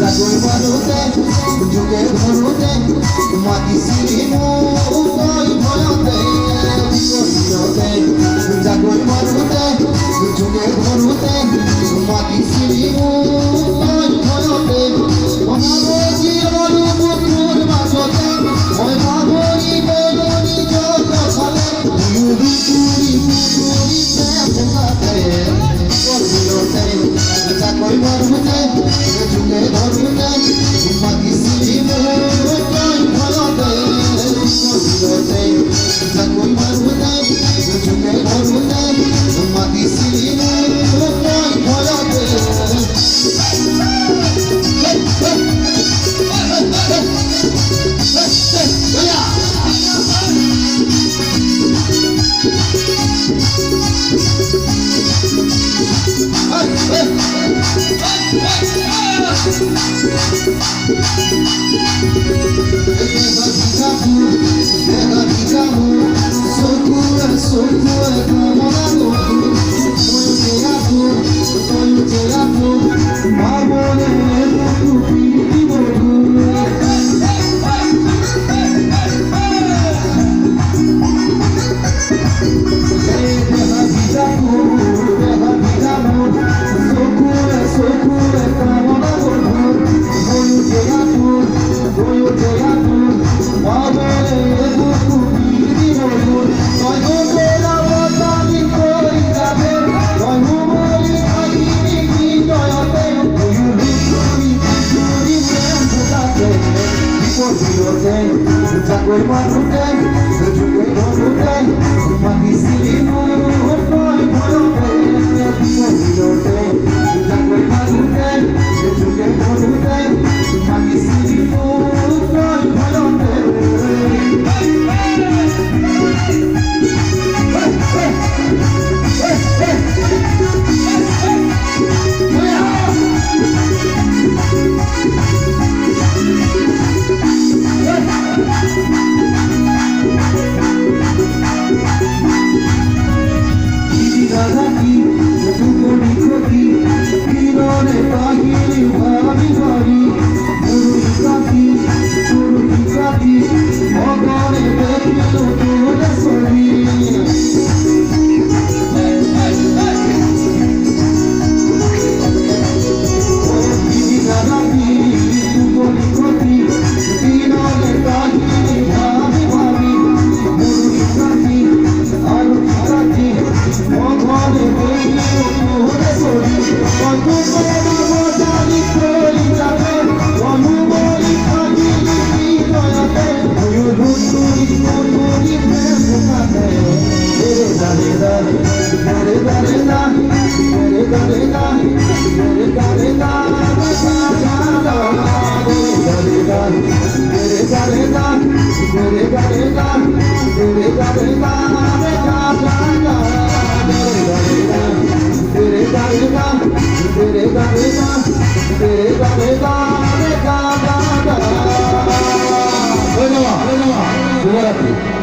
Jagoy marute, juge marute, mati silimu koi bhoyote, bikote, jagoy marute, juge marute, mati silimu koi bhoyote, mamaboji olu bukur majote, oi babori bodoni joto chale, yuri turi puri premukate, bikote, jagoy marute. Juge marute, mati silimu koi bhoyote, bikote, jagoy marute, juge marute, mati silimu koi bhoyote. Jagoy marute, juge marute, mati silimu koi bhoyote, bikote, jagoy marute, juge marute, mati silimu koi bhoyote. Terima kasih.